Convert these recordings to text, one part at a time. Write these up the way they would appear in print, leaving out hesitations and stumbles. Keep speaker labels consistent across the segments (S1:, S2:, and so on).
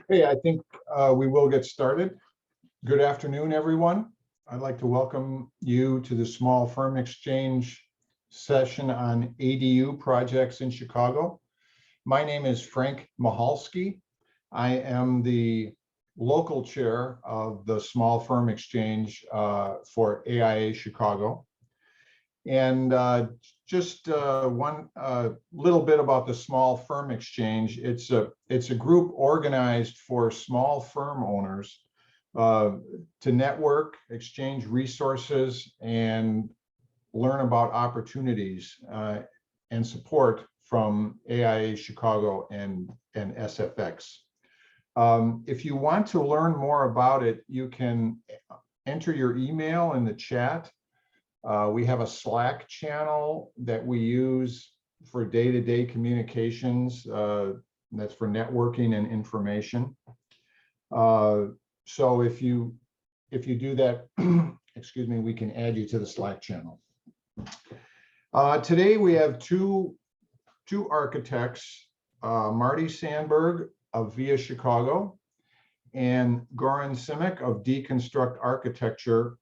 S1: Okay, I think we will get started. Good afternoon, everyone. I'd like to welcome you to the Small Firm Exchange session on ADU projects in Chicago. My name is Frank Michalski. I am the local chair of the Small Firm Exchange for AIA Chicago. And just one little bit about the Small Firm Exchange. It's a group organized for small firm owners to network, exchange resources, and learn about opportunities and support from AIA Chicago and SFX. If you want to learn more about it, you can enter your email in the chat. We have a Slack channel that we use for day-to-day communications. That's for networking and information. So if you do that, excuse me, we can add you to the Slack channel. Today we have two architects, Marty Sandberg of Via Chicago and Goran Simic of Deconstruct Architecture,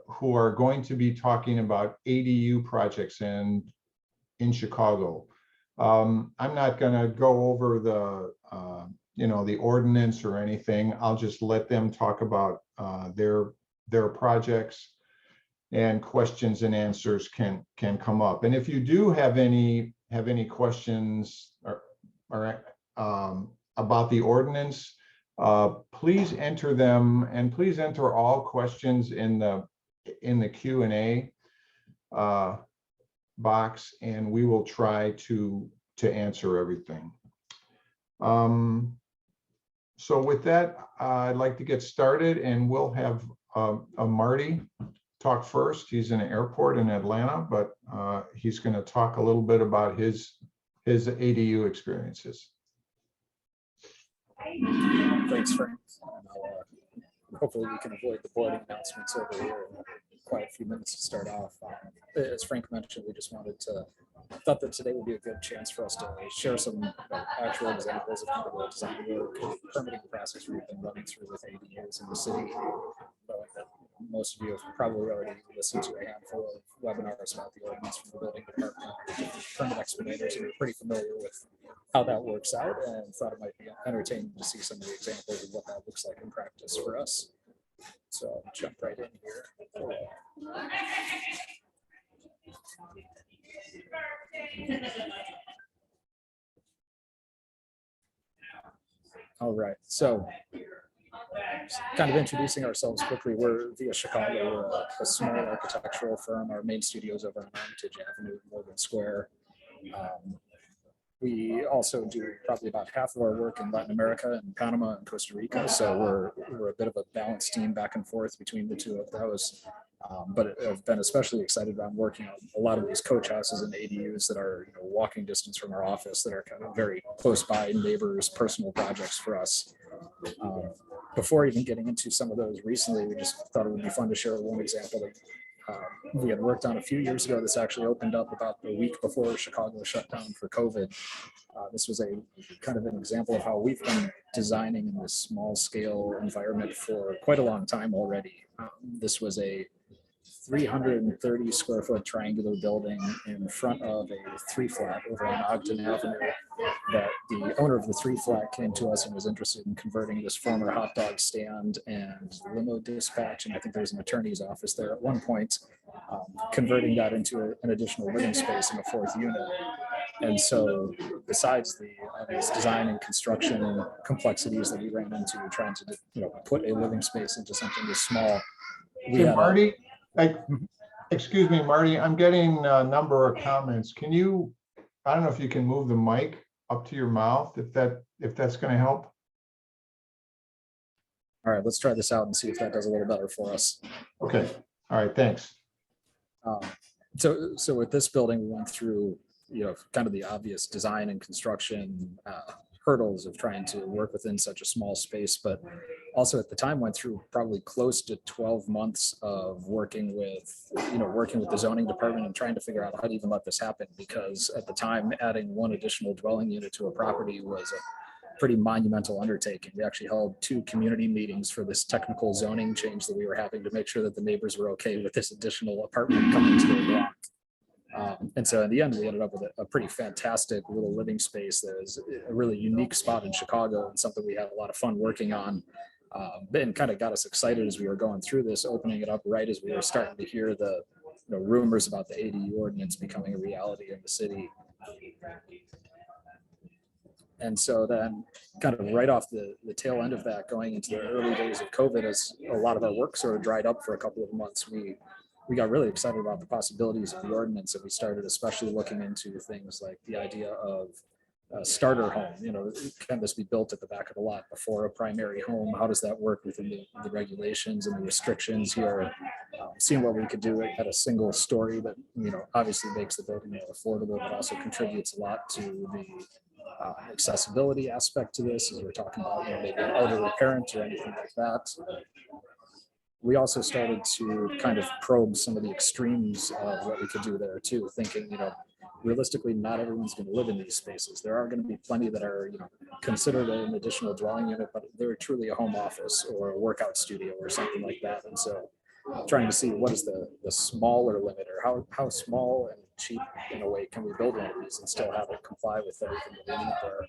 S1: who are going to be talking about ADU projects in Chicago. I'm not going to go over the ordinance or anything. I'll just let them talk about their projects, and questions and answers can come up. And if you do have any questions or about the ordinance, please enter them, and please enter all questions in the Q&A box, and we will try to answer everything. So with that, I'd like to get started, and we'll have Marty talk first. He's in an airport in Atlanta, but he's going to talk a little bit about his ADU experiences.
S2: Thanks, Frank. Hopefully we can avoid the boarding announcements over here in quite a few minutes to start off. As Frank mentioned, we just thought that today would be a good chance for us to share some actual examples of kind of the design work and permitting process we've been running through with ADUs in the city. Most of you have probably already listened to a handful of webinars about the ordinance from the building department, permit explanations, and we're pretty familiar with how that works out, and thought it might be entertaining to see some of the examples of what that looks like in practice for us. So I'll jump right in here. All right, so kind of introducing ourselves quickly, we're Via Chicago. We're a small architectural firm. Our main studio is over on Armitage Avenue in Morgan Square. We also do probably about half of our work in Latin America and Panama and Costa Rica. So we're a bit of a balanced team back and forth between the two of those. But I've been especially excited about working on a lot of these coach houses and ADUs that are walking distance from our office, that are kind of very close by neighbors, personal projects for us. Before even getting into some of those recently, we just thought it would be fun to share one example that we had worked on a few years ago. This actually opened up about a week before Chicago shut down for COVID. This was a kind of an example of how we've been designing in this small scale environment for quite a long time already. This was a 330 square foot triangular building in front of a 3-flat over on Ogden Avenue, that the owner of the 3-flat came to us and was interested in converting this former hot dog stand and limo dispatch, and I think there was an attorney's office there at one point, converting that into an additional living space in a 4th unit. And so besides the obvious design and construction complexities that we ran into trying to put a living space into something this small,
S1: Marty, excuse me, Marty, I'm getting a number of comments. Can you, I don't know if you can move the mic up to your mouth, if that's going to help.
S2: All right, let's try this out and see if that does a little better for us.
S1: Okay. All right, thanks.
S2: So with this building, we went through kind of the obvious design and construction hurdles of trying to work within such a small space, but also at the time went through probably close to 12 months of working with the zoning department and trying to figure out how to even let this happen, because at the time adding one additional dwelling unit to a property was pretty monumental undertaking. We actually held 2 community meetings for this technical zoning change that we were having to make sure that the neighbors were okay with this additional apartment coming to their block. And so in the end, we ended up with a pretty fantastic little living space that is a really unique spot in Chicago and something we had a lot of fun working on. And kind of got us excited as we were going through this, opening it up right as we were starting to hear the rumors about the ADU ordinance becoming a reality in the city. And so then kind of right off the tail end of that, going into the early days of COVID, as a lot of our work sort of dried up for a couple of months, we got really excited about the possibilities of the ordinance, and we started especially looking into things like the idea of a starter home. Can this be built at the back of the lot before a primary home? How does that work within the regulations and the restrictions here? Seeing what we could do at a single story that obviously makes the building more affordable, but also contributes a lot to the accessibility aspect to this, as we're talking about maybe an elderly parent or anything like that. We also started to kind of probe some of the extremes of what we could do there too, thinking, realistically, not everyone's going to live in these spaces. There are going to be plenty that are, considered an additional dwelling unit, but they're truly a home office or a workout studio or something like that. And so trying to see what is the smaller limit, or how small and cheap in a way can we build one of these and still have it comply with everything that we need there.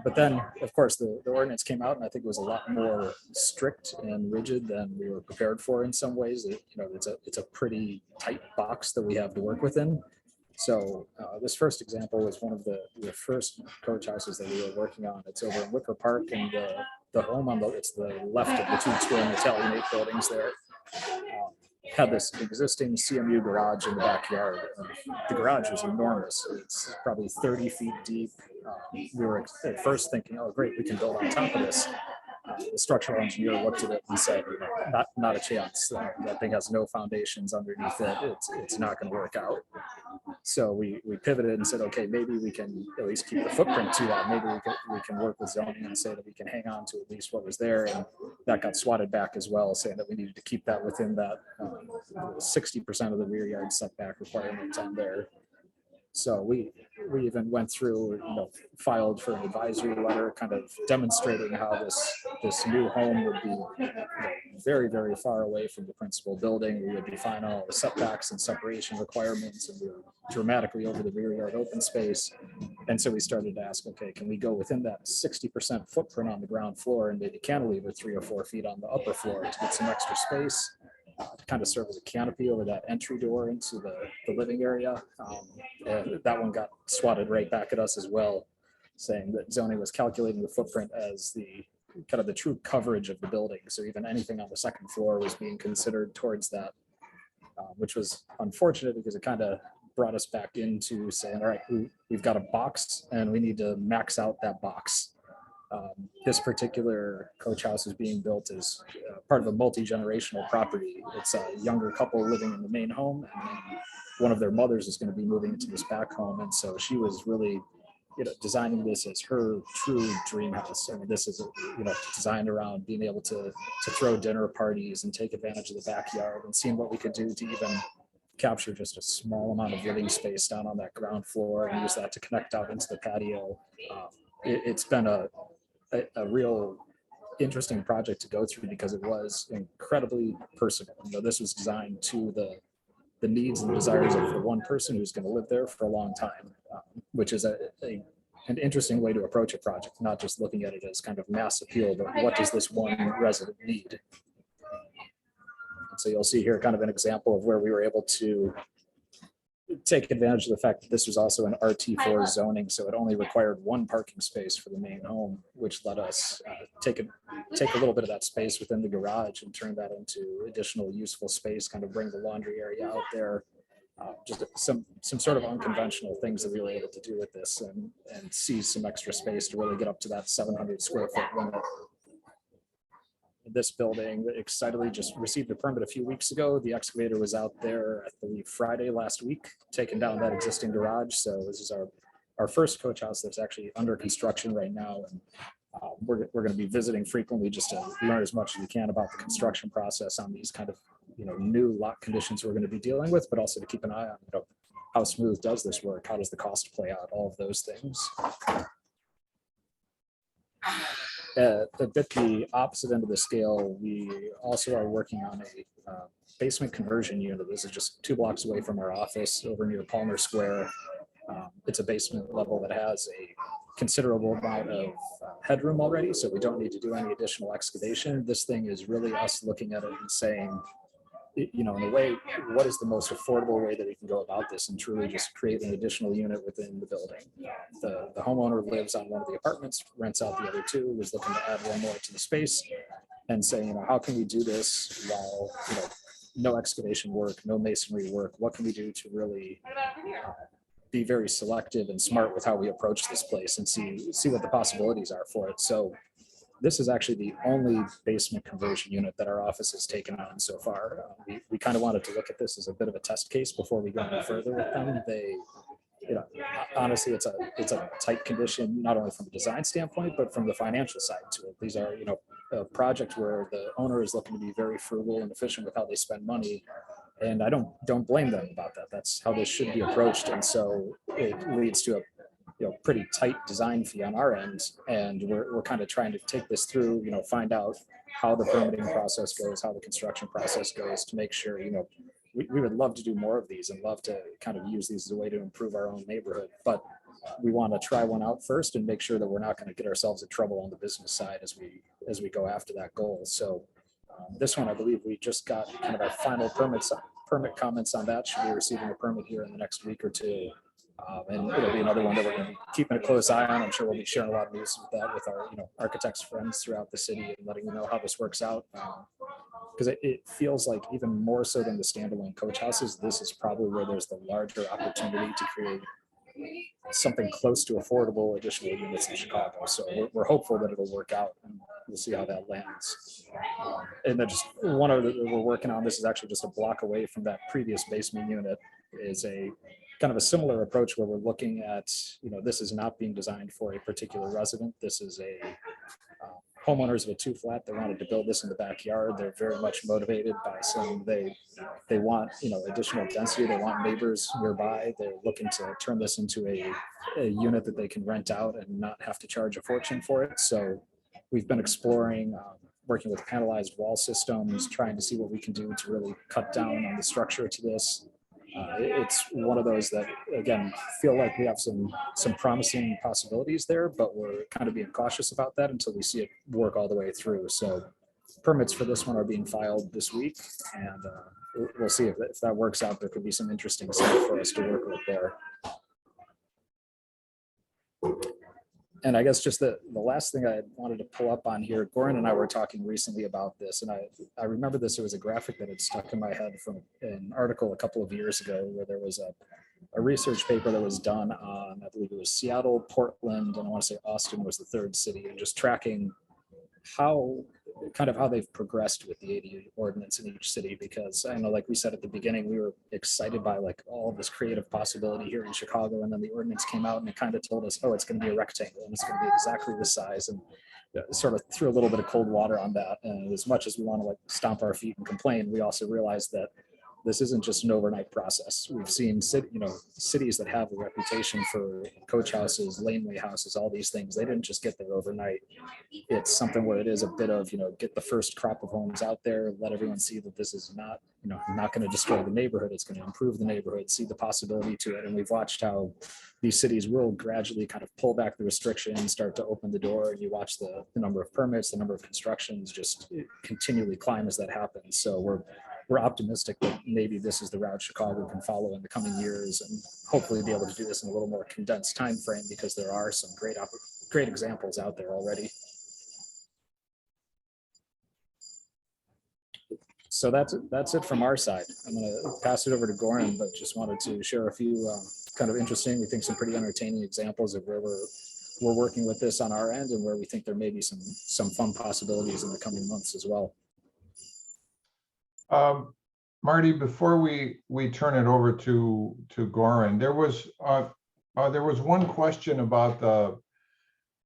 S2: But then, of course, the ordinance came out, and I think it was a lot more strict and rigid than we were prepared for in some ways. It's a pretty tight box that we have to work within. So this first example was one of the first coach houses that we were working on. It's over in Wicker Park, and the home it's the left of the 2 twin Italianate buildings there. Had this existing CMU garage in the backyard. The garage was enormous. It's probably 30 feet deep. We were at first thinking, oh, great, we can build on top of this. The structural engineer looked at it and said, not a chance. That thing has no foundations underneath it. It's not going to work out. So we pivoted and said, okay, maybe we can at least keep the footprint to that. Maybe we can work with zoning and say that we can hang on to at least what was there. And that got swatted back as well, saying that we needed to keep that within that 60% of the rear yard setback requirement on there. So we even went through, filed for an advisory letter, kind of demonstrating how this new home would be very, very far away from the principal building. We would define all the setbacks and separation requirements, and we were dramatically over the rear yard open space. And so we started to ask, okay, can we go within that 60% footprint on the ground floor and maybe cantilever 3 or 4 feet on the upper floor to get some extra space? To kind of serve as a canopy over that entry door into the living area. And that one got swatted right back at us as well, saying that zoning was calculating the footprint as the kind of the true coverage of the building. So even anything on the second floor was being considered towards that, which was unfortunate because it kind of brought us back into saying, all right, we've got a box and we need to max out that box. This particular coach house is being built as part of a multi-generational property. It's a younger couple living in the main home, and then one of their mothers is going to be moving into this back home. And so she was really, designing this as her true dream house. I mean, this is, designed around being able to throw dinner parties and take advantage of the backyard, and seeing what we could do to even capture just a small amount of living space down on that ground floor and use that to connect out into the patio. It's been a real interesting project to go through because it was incredibly personal. This was designed to the needs and desires of the one person who's going to live there for a long time, which is an interesting way to approach a project, not just looking at it as kind of mass appeal, but what does this one resident need? And so you'll see here kind of an example of where we were able to take advantage of the fact that this was also an RT4 zoning, so it only required 1 parking space for the main home, which let us take a little bit of that space within the garage and turn that into additional useful space, kind of bring the laundry area out there. Just some sort of unconventional things that we were able to do with this, and seize some extra space to really get up to that 700 square foot limit. This building excitedly just received a permit a few weeks ago. The excavator was out there, I believe, Friday last week, taking down that existing garage. So this is our first coach house that's actually under construction right now. And we're going to be visiting frequently just to learn as much as we can about the construction process on these kind of new lot conditions we're going to be dealing with, but also to keep an eye on how smooth does this work? How does the cost play out? All of those things. A bit the opposite end of the scale, we also are working on a basement conversion unit. This is just 2 blocks away from our office over near Palmer Square. It's a basement level that has a considerable amount of headroom already, so we don't need to do any additional excavation. This thing is really us looking at it and saying, you know, in a way, what is the most affordable way that we can go about this and truly just create an additional unit within the building? The homeowner lives on one of the apartments, rents out the other 2, was looking to add one more to the space and saying, you know, how can we do this while, you know, no excavation work, no masonry work? What can we do to really be very selective and smart with how we approach this place and see what the possibilities are for it? So this is actually the only basement conversion unit that our office has taken on so far. We kind of wanted to look at this as a bit of a test case before we go any further with them. They, you know, honestly, it's a tight condition, not only from a design standpoint, but from the financial side to it. These are, you know, a project where the owner is looking to be very frugal and efficient with how they spend money. And I don't blame them about that. That's how this should be approached. And so it leads to a, you know, pretty tight design fee on our end, and we're kind of trying to take this through, you know, find out how the permitting process goes, how the construction process goes, to make sure, you know, we would love to do more of these and love to kind of use these as a way to improve our own neighborhood, but we want to try one out first and make sure that we're not going to get ourselves in trouble on the business side as we go after that goal. So this one, I believe we just got kind of our final permit comments on that. Should be receiving a permit here in the next week or 2. And it'll be another one that we're going to be keeping a close eye on. I'm sure we'll be sharing a lot of news with that with our, you know, architects friends throughout the city and letting them know how this works out. Because it feels like even more so than the standalone coach houses, this is probably where there's the larger opportunity to create something close to affordable additional units in Chicago. So we're hopeful that it'll work out, and we'll see how that lands. And then just one other that we're working on, this is actually just a block away from that previous basement unit, is a kind of a similar approach where we're looking at, you know, this is not being designed for a particular resident. This is a homeowners of a 2-flat that wanted to build this in the backyard. They're very much motivated by saying they want, you know, additional density. They want neighbors nearby. They're looking to turn this into a unit that they can rent out and not have to charge a fortune for it. So we've been exploring working with panelized wall systems, trying to see what we can do to really cut down on the structure to this. It's one of those that, again, feel like we have some promising possibilities there, but we're kind of being cautious about that until we see it work all the way through. So permits for this one are being filed this week, and we'll see if that works out. There could be some interesting stuff for us to work with there. And I guess just the last thing I wanted to pull up on here, Goran and I were talking recently about this, and I remember this, it was a graphic that had stuck in my head from an article a couple of years ago where there was a research paper that was done on, I believe it was Seattle, Portland, and I want to say Austin was the 3rd city, and just tracking how they've progressed with the ADU ordinance in each city. Because I know, like we said at the beginning, we were excited by like all of this creative possibility here in Chicago, and then the ordinance came out and it kind of told us, oh, it's going to be a rectangle and it's going to be exactly this size, and sort of threw a little bit of cold water on that. And as much as we want to like stomp our feet and complain, we also realized that this isn't just an overnight process. We've seen cities that have a reputation for coach houses, laneway houses, all these things. They didn't just get there overnight. It's something where it is a bit of, get the first crop of homes out there, let everyone see that this is not, not going to destroy the neighborhood. It's going to improve the neighborhood, see the possibility to it. And we've watched how these cities will gradually kind of pull back the restrictions, start to open the door, and you watch the number of permits, the number of constructions just continually climb as that happens. So we're optimistic that maybe this is the route Chicago can follow in the coming years, and hopefully be able to do this in a little more condensed time frame, because there are some great examples out there already. So that's it from our side. I'm going to pass it over to Goran, but just wanted to share a few kind of interesting, we think some pretty entertaining examples of where we're working with this on our end, and where we think there may be some fun possibilities in the coming months as well.
S1: Marty, before we turn it over to Goran, there was one question about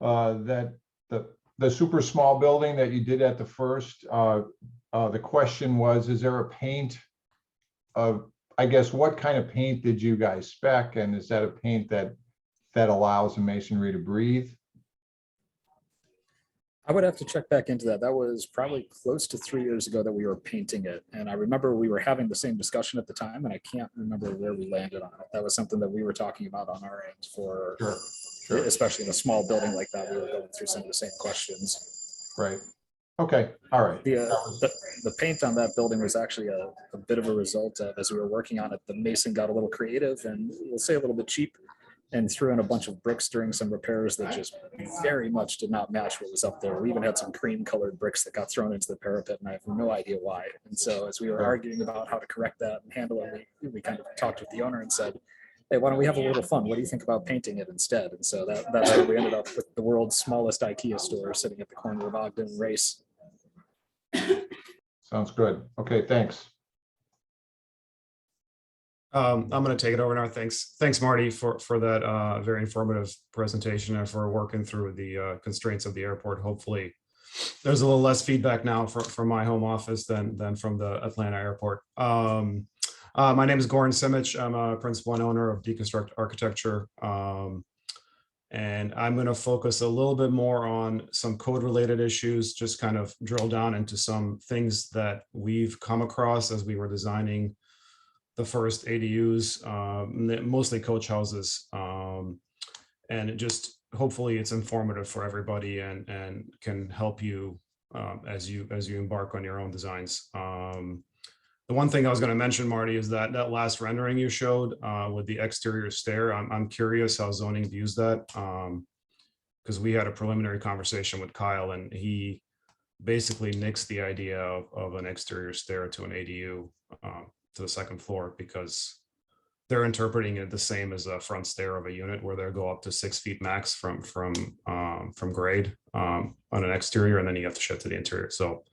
S1: the super small building that you did at the first. The question was, is there a paint I guess, what kind of paint did you guys spec? And is that a paint that allows the masonry to breathe?
S2: I would have to check back into that. That was probably close to 3 years ago that we were painting it. And I remember we were having the same discussion at the time, and I can't remember where we landed on it. That was something that we were talking about on our end for,
S1: Sure.
S2: especially in a small building like that, we were going through some of the same questions.
S1: Right. Okay. All right.
S2: The paint on that building was actually a bit of a result of, as we were working on it, the mason got a little creative and we'll say a little bit cheap, and threw in a bunch of bricks during some repairs that just very much did not match what was up there. We even had some cream colored bricks that got thrown into the parapet, and I have no idea why. And so as we were arguing about how to correct that and handle it, we kind of talked with the owner and said, hey, why don't we have a little fun? What do you think about painting it instead? And so that's where we ended up with the world's smallest IKEA store sitting at the corner of Ogden and Race.
S1: Sounds good. Okay, thanks.
S3: I'm going to take it over now. Thanks, Marty, for that very informative presentation and for working through the constraints of the airport. Hopefully, there's a little less feedback now from my home office than from the Atlanta airport. My name is Goran Simic. I'm a principal and owner of Deconstruct Architecture. And I'm going to focus a little bit more on some code-related issues, just kind of drill down into some things that we've come across as we were designing the first ADUs, mostly coach houses, and it just hopefully it's informative for everybody and can help you as you embark on your own designs. The one thing I was going to mention, Marty, is that last rendering you showed with the exterior stair. I'm curious how zoning views that, because we had a preliminary conversation with Kyle and he basically nixed the idea of an exterior stair to an ADU. To the second floor, because they're interpreting it the same as a front stair of a unit where they'll go up to 6 feet max from grade on an exterior, and then you have to shed to the interior. So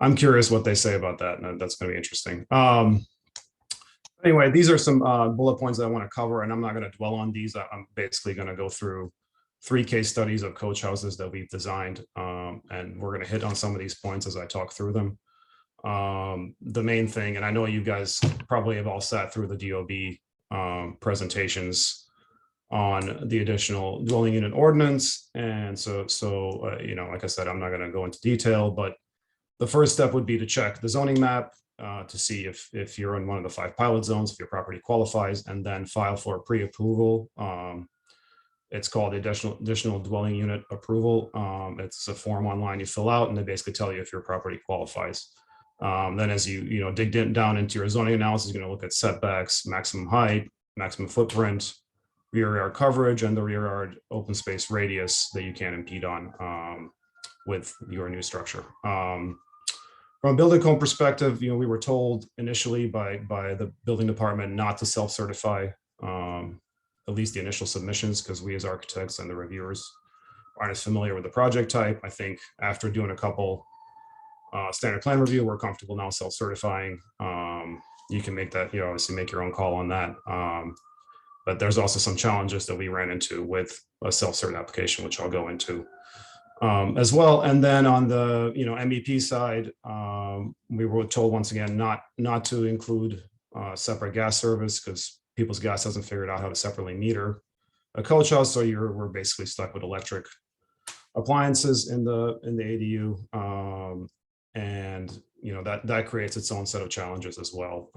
S3: I'm curious what they say about that, and that's going to be interesting. Anyway, these are some bullet points that I want to cover, and I'm not going to dwell on these. I'm basically going to go through 3 case studies of coach houses that we've designed, and we're going to hit on some of these points as I talk through them. The main thing, and I know you guys probably have all sat through the DOB presentations on the additional dwelling unit ordinance, and so you know, like I said, I'm not going to go into detail, but the first step would be to check the zoning map to see if you're in one of the 5 pilot zones, if your property qualifies, and then file for pre-approval. It's called the additional dwelling unit approval. It's a form online you fill out, and they basically tell you if your property qualifies. Then as you dig down into your zoning analysis, you're going to look at setbacks, maximum height, maximum footprint, rear yard coverage, and the rear yard open space radius that you can't impede on with your new structure. From a building code perspective, we were told initially by the building department not to self-certify at least the initial submissions, because we as architects and the reviewers aren't as familiar with the project type. I think after doing a couple standard plan review, we're comfortable now self-certifying. You can make that, obviously make your own call on that. But there's also some challenges that we ran into with a self-cert application, which I'll go into as well. And then on the MEP side, we were told once again not to include separate gas service, because People's Gas hasn't figured out how to separately meter a coach house. So we're basically stuck with electric appliances in the ADU. And that creates its own set of challenges as well.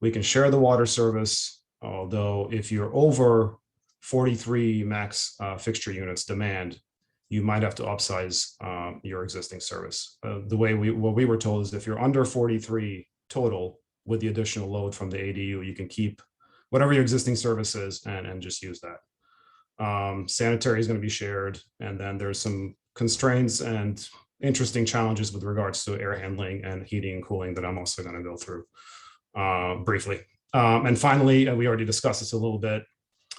S3: We can share the water service, although if you're over 43 max fixture units demand, you might have to upsize your existing service. What we were told is if you're under 43 total with the additional load from the ADU, you can keep whatever your existing service is and just use that. Sanitary is going to be shared, and then there's some constraints and interesting challenges with regards to air handling and heating and cooling that I'm also going to go through briefly. And finally, we already discussed this a little bit.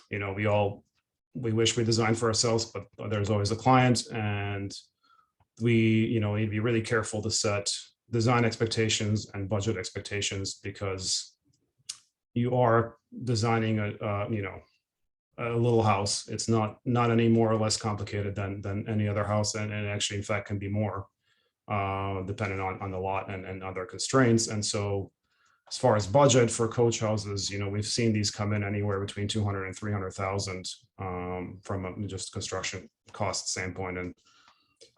S3: We wish we designed for ourselves, but there's always a client, and we need to be really careful to set design expectations and budget expectations, because you are designing a little house. It's not any more or less complicated than any other house, and actually in fact can be more depending on the lot and other constraints. And so As far as budget for coach houses, we've seen these come in anywhere between 200 and 300,000 from a just construction cost standpoint. And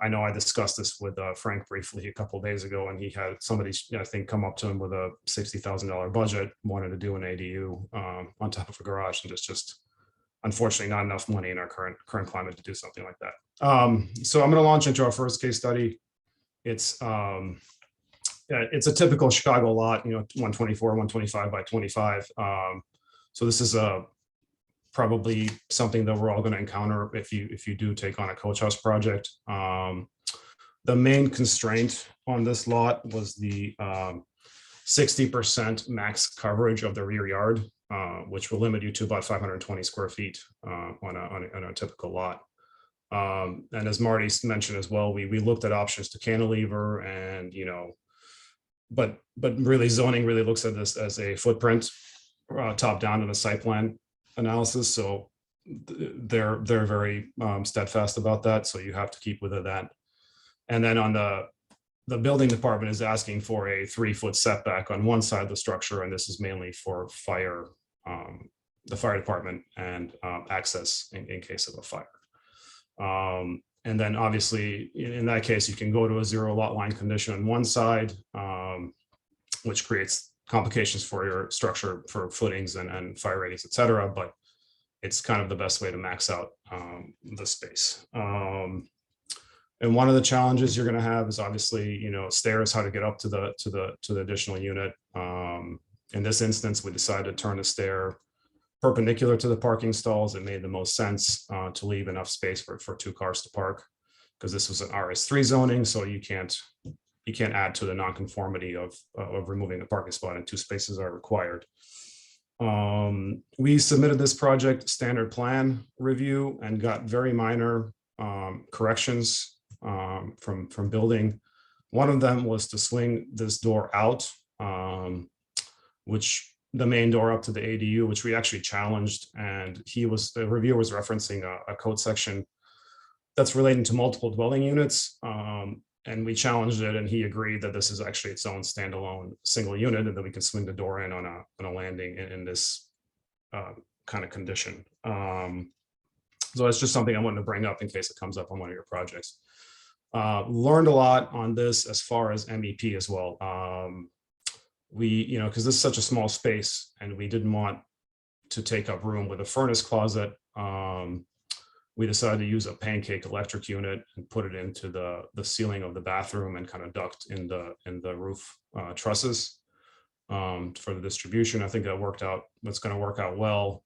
S3: I know I discussed this with Frank briefly a couple of days ago, and he had somebody, I think, come up to him with a $60,000 budget, wanted to do an ADU on top of a garage, and just unfortunately not enough money in our current climate to do something like that. So I'm going to launch into our first case study. It's a typical Chicago lot, 124, 125 by 25. So this is probably something that we're all going to encounter if you do take on a coach house project. The main constraint on this lot was the 60% max coverage of the rear yard, which will limit you to about 520 square feet on a typical lot. And as Marty mentioned as well, we looked at options to cantilever and, but really zoning really looks at this as a footprint top down in a site plan analysis. So they're very steadfast about that. So you have to keep with that. And then on the building department is asking for a 3-foot setback on one side of the structure. And this is mainly for fire, the fire department and access in case of a fire. And then obviously in that case, you can go to a 0 lot line condition on one side, which creates complications for your structure for footings and fire ratings, et cetera. But it's kind of the best way to max out the space. And one of the challenges you're going to have is obviously, stairs, how to get up to the additional unit. In this instance, we decided to turn the stair perpendicular to the parking stalls. It made the most sense to leave enough space for 2 cars to park, because this was an RS3 zoning, so you can't add to the nonconformity of removing a parking spot, and 2 spaces are required. We submitted this project standard plan review and got very minor corrections from building. One of them was to swing this door out, which the main door up to the ADU, which we actually challenged, and the reviewer was referencing a code section that's relating to multiple dwelling units. And we challenged it, and he agreed that this is actually its own standalone single unit, and that we can swing the door in on a landing in this kind of condition. So it's just something I wanted to bring up in case it comes up on one of your projects. Learned a lot on this as far as MEP as well. We, because this is such a small space and we didn't want to take up room with a furnace closet, we decided to use a pancake electric unit and put it into the ceiling of the bathroom and kind of duct in the roof trusses for the distribution. I think that worked out. That's going to work out well.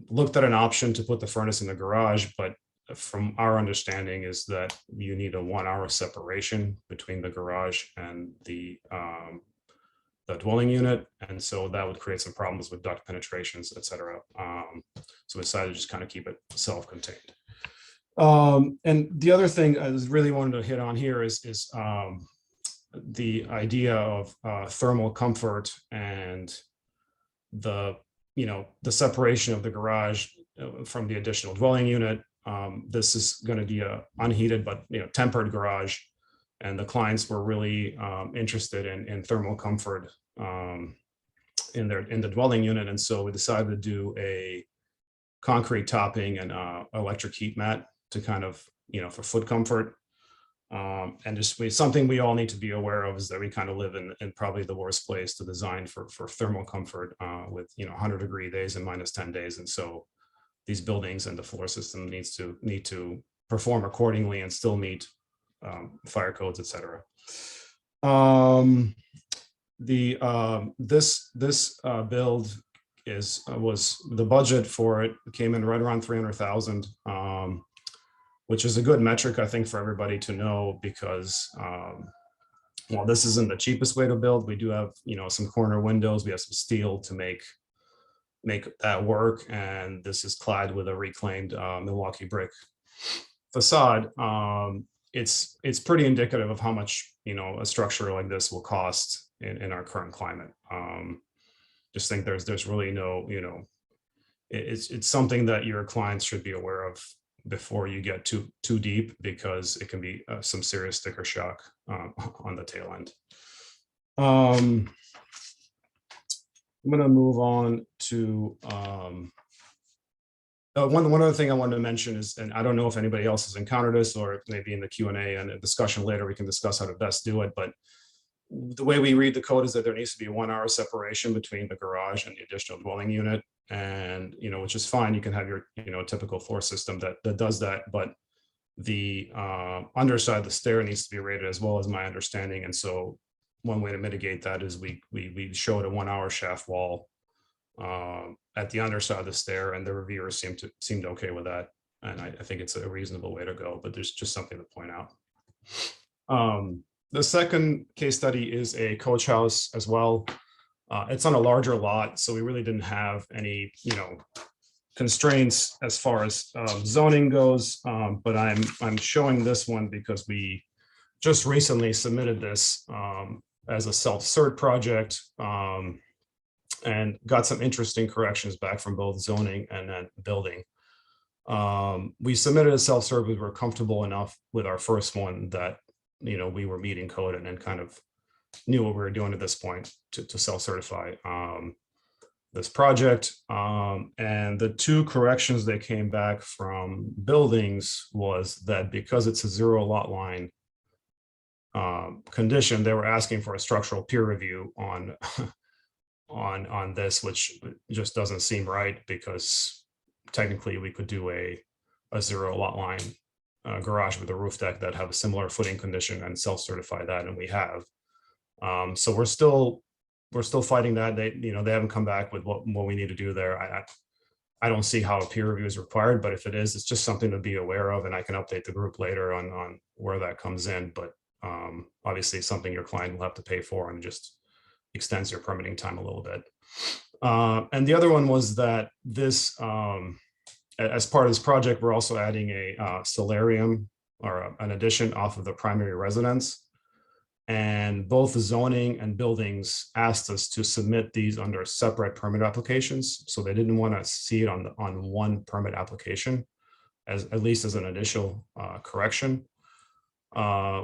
S3: Looked at an option to put the furnace in the garage, but from our understanding is that you need a 1-hour separation between the garage and the dwelling unit, and so that would create some problems with duct penetrations, et cetera. So we decided to just kind of keep it self-contained. And the other thing I really wanted to hit on here is the idea of thermal comfort and the separation of the garage from the additional dwelling unit. This is going to be a unheated but tempered garage, and the clients were really interested in thermal comfort in the dwelling unit, and so we decided to do a concrete topping and electric heat mat to kind of for foot comfort. And just something we all need to be aware of is that we kind of live in probably the worst place to design for thermal comfort with 100-degree days and -10 days, and so these buildings and the floor system need to perform accordingly and still meet fire codes, et cetera. This build was the budget for it came in right around 300,000, which is a good metric, I think, for everybody to know, because while this isn't the cheapest way to build, we do have some corner windows, we have some steel to make that work, and this is clad with a reclaimed Milwaukee brick facade. It's pretty indicative of how much a structure like this will cost in our current climate. Just think there's really no it's something that your clients should be aware of before you get too deep, because it can be some serious sticker shock on the tail end. I'm gonna move on to one other thing I wanted to mention is, and I don't know if anybody else has encountered this, or maybe in the Q&A and a discussion later, we can discuss how to best do it. But the way we read the code is that there needs to be 1 hour separation between the garage and the additional dwelling unit. And, which is fine. You can have your, typical floor system that does that. But the underside of the stair needs to be rated as well, as my understanding. And so one way to mitigate that is we showed a 1 hour shaft wall at the underside of the stair, and the reviewers seemed okay with that. And I think it's a reasonable way to go, but there's just something to point out. The second case study is a coach house as well. It's on a larger lot, so we really didn't have any, constraints as far as zoning goes. But I'm showing this one because we just recently submitted this as a self-cert project. And got some interesting corrections back from both zoning and then building. We submitted a self-serve. We were comfortable enough with our first one that, we were meeting code and then kind of knew what we were doing at this point to self-certify this project. And the 2 corrections that came back from buildings was that because it's a 0 lot line condition, they were asking for a structural peer review on this, which just doesn't seem right, because technically we could do a 0 lot line garage with a roof deck that have a similar footing condition and self-certify that, and we have. So we're still fighting that. They haven't come back with what we need to do there. I don't see how a peer review is required, but if it is, it's just something to be aware of, and I can update the group later on where that comes in. But obviously something your client will have to pay for, and just extends your permitting time a little bit. And the other one was that this, as part of this project, we're also adding a solarium or an addition off of the primary residence. And both zoning and buildings asked us to submit these under separate permit applications. So they didn't want to see it on one permit application, at least as an initial correction.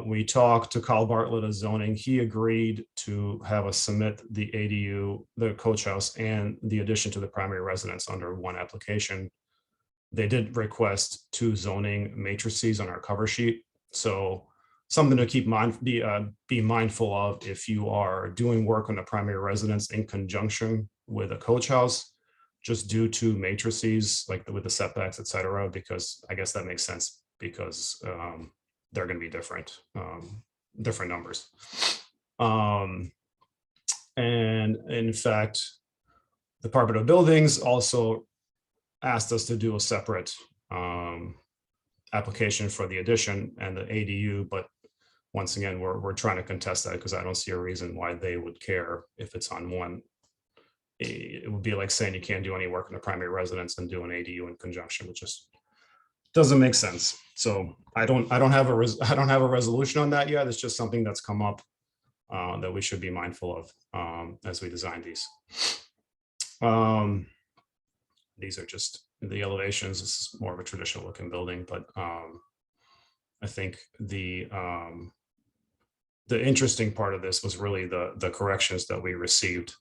S3: We talked to Kyle Bartlett of zoning. He agreed to have us submit the ADU, the coach house, and the addition to the primary residence under one application. They did request 2 zoning matrices on our cover sheet. So something to be mindful of if you are doing work on the primary residence in conjunction with a coach house, just do 2 matrices, like with the setbacks, et cetera, because I guess that makes sense, because they're going to be different numbers. And in fact, the Department of Buildings also asked us to do a separate application for the addition and the ADU, but once again, we're trying to contest that, because I don't see a reason why they would care if it's on one. It would be like saying you can't do any work in the primary residence and do an ADU in conjunction, which just doesn't make sense. So I don't have a resolution on that yet. It's just something that's come up that we should be mindful of as we design these. These are just the elevations. This is more of a traditional looking building, but I think the interesting part of this was really the corrections that we received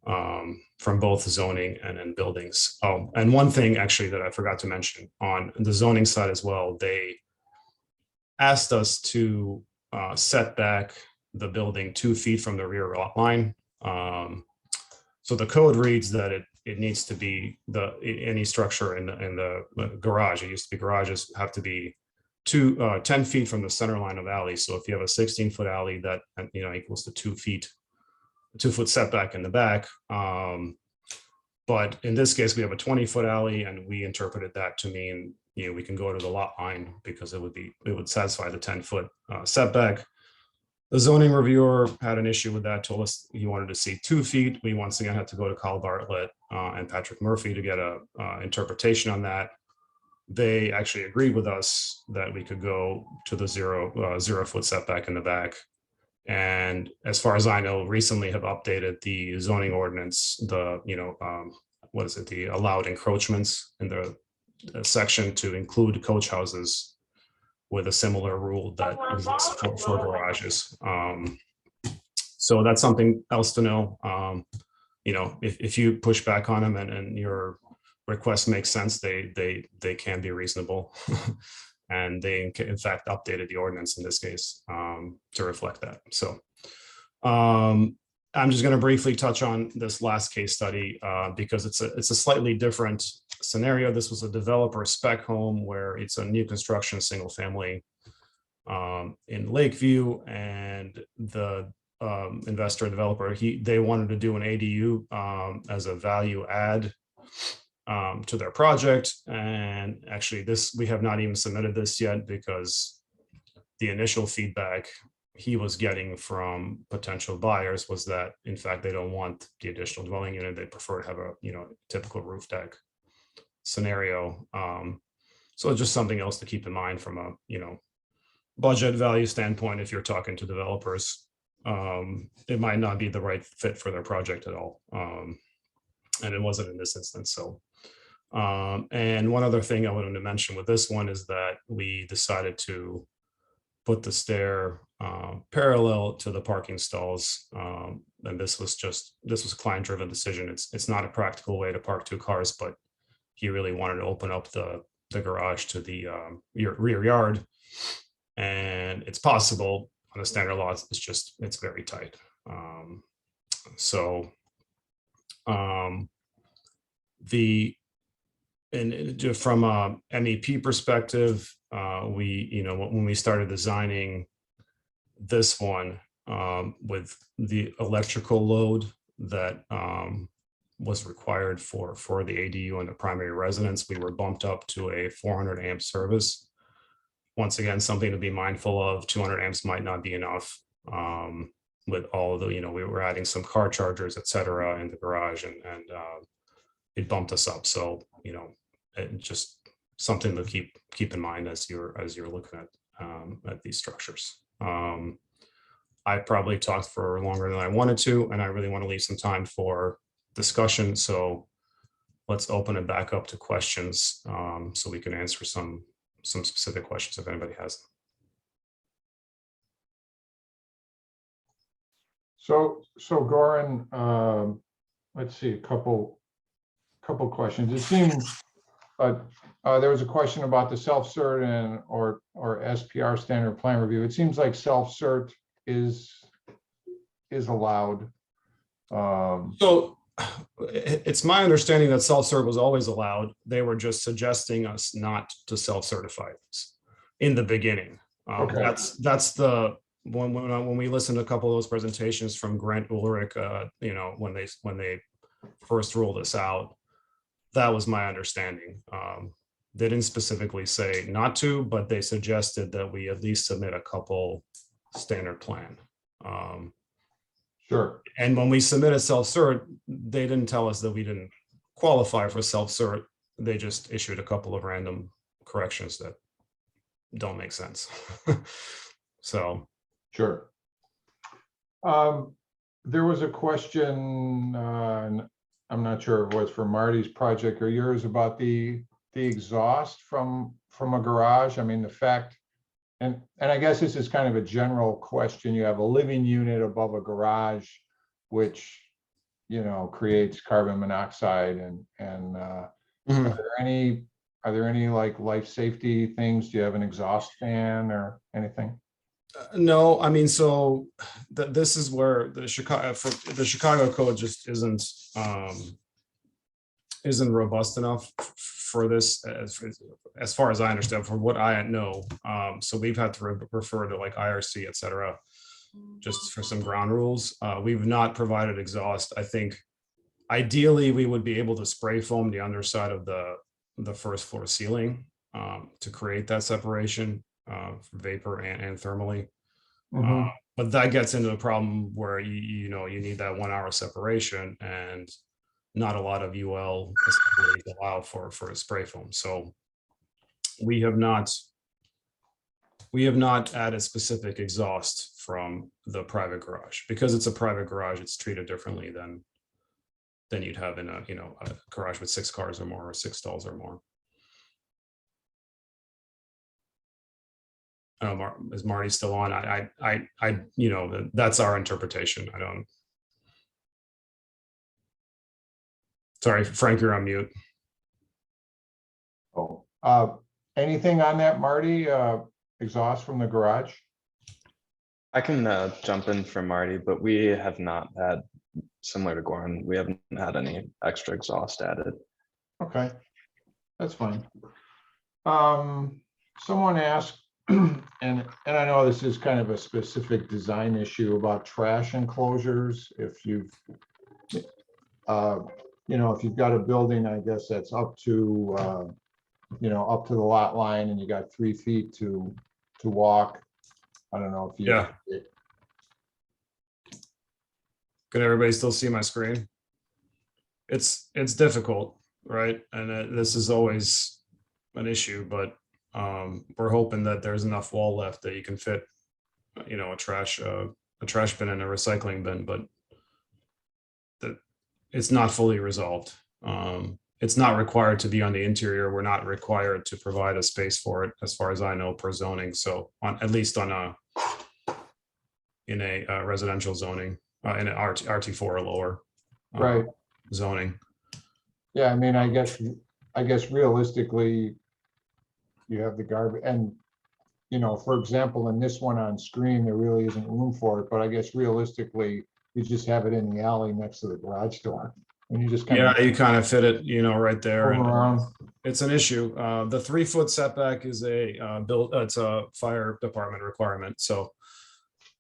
S3: from both zoning and in buildings. Oh, and one thing actually that I forgot to mention on the zoning side as well, they asked us to set back the building 2 feet from the rear lot line. So the code reads that it needs to be any structure in the garage. It used to be garages have to be 10 feet from the center line of alley. So if you have a 16-foot alley, that equals to 2 feet. 2-foot setback in the back. But in this case, we have a 20-foot alley, and we interpreted that to mean, we can go to the lot line, because it would satisfy the 10-foot setback. The zoning reviewer had an issue with that, told us he wanted to see 2 feet. We once again had to go to Kyle Bartlett and Patrick Murphy to get a interpretation on that. They actually agreed with us that we could go to the 0-foot setback in the back. And as far as I know, recently have updated the zoning ordinance, the allowed encroachments in the section to include coach houses with a similar rule that exists for garages. So that's something else to know. if you push back on them and your request makes sense, they can be reasonable. And they in fact updated the ordinance in this case to reflect that. So I'm just going to briefly touch on this last case study because it's a slightly different scenario. This was a developer spec home where it's a new construction, single family in Lakeview, and the investor developer, they wanted to do an ADU as a value add to their project. And actually we have not even submitted this yet because the initial feedback he was getting from potential buyers was that in fact they don't want the additional dwelling unit. They prefer to have a typical roof deck scenario. So just something else to keep in mind from a budget value standpoint. If you're talking to developers, it might not be the right fit for their project at all, and it wasn't in this instance. So and one other thing I wanted to mention with this one is that we decided to put the stair parallel to the parking stalls. And this was a client driven decision. It's not a practical way to park two cars, but he really wanted to open up the garage to the rear yard. And it's possible on a standard lot, it's very tight. From a MEP perspective, when we started designing this one with the electrical load that was required for the ADU and the primary residence, we were bumped up to a 400 amp service. Once again, something to be mindful of. 200 amps might not be enough with all of the, we were adding some car chargers, et cetera, in the garage, and it bumped us up. So, just something to keep in mind as you're looking at these structures. I probably talked for longer than I wanted to, and I really want to leave some time for discussion. So let's open it back up to questions so we can answer some specific questions if anybody has them.
S1: So Goran, let's see, a couple questions. It seems there was a question about the self-cert and or SPR standard plan review. It seems like self-cert is allowed.
S3: So it's my understanding that self-cert was always allowed. They were just suggesting us not to self-certify this in the beginning.
S1: Okay.
S3: That's the when we listened to a couple of those presentations from Grant Ulrich, when they first rolled this out, that was my understanding. They didn't specifically say not to, but they suggested that we at least submit a couple standard plan.
S1: Sure.
S3: And when we submitted self-cert, they didn't tell us that we didn't qualify for self-cert. They just issued a couple of random corrections that don't make sense. So.
S1: Sure. There was a question, I'm not sure if it was for Marty's project or yours, about the exhaust from a garage. I mean, the fact, and I guess this is kind of a general question. You have a living unit above a garage, which creates carbon monoxide, and are there any like life safety things? Do you have an exhaust fan or anything?
S3: No, I mean, so this is where the Chicago code just isn't robust enough for this, as far as I understand, from what I know. So we've had to refer to like IRC, et cetera, just for some ground rules. We've not provided exhaust. I think ideally we would be able to spray foam the underside of the first floor ceiling to create that separation for vapor and thermally.
S1: Mm-hmm.
S3: But that gets into a problem where you need that 1 hour separation, and not a lot of UL assemblies allow for a spray foam. So we have not added specific exhaust from the private garage, because it's a private garage. It's treated differently than you'd have in a garage with 6 cars or more, or 6 stalls or more. Is Marty still on? I that's our interpretation. I don't. Sorry, Frank, you're on mute.
S1: Oh, anything on that, Marty? Exhaust from the garage?
S4: I can jump in for Marty, but we have not had, similar to Goran, we haven't had any extra exhaust added.
S1: Okay, that's fine. Someone asked, and I know this is kind of a specific design issue about trash enclosures. If you've, if you've got a building, I guess that's up to, up to the lot line, and you got 3 feet to walk. I don't know if you.
S3: Yeah. Can everybody still see my screen? It's difficult, right? And this is always an issue, but we're hoping that there's enough wall left that you can fit, a trash bin and a recycling bin, but that it's not fully resolved. It's not required to be on the interior. We're not required to provide a space for it, as far as I know, per zoning. So at least in a residential zoning, in an RT4 or lower
S1: Right.
S3: zoning.
S1: Yeah, I mean, I guess realistically, you have the garbage, and for example, in this one on screen, there really isn't room for it, but I guess realistically, you just have it in the alley next to the garage door. And you just kind of.
S3: Yeah, you kind of fit it, right there. And
S1: around.
S3: it's an issue. The 3-foot setback is it's a fire department requirement. So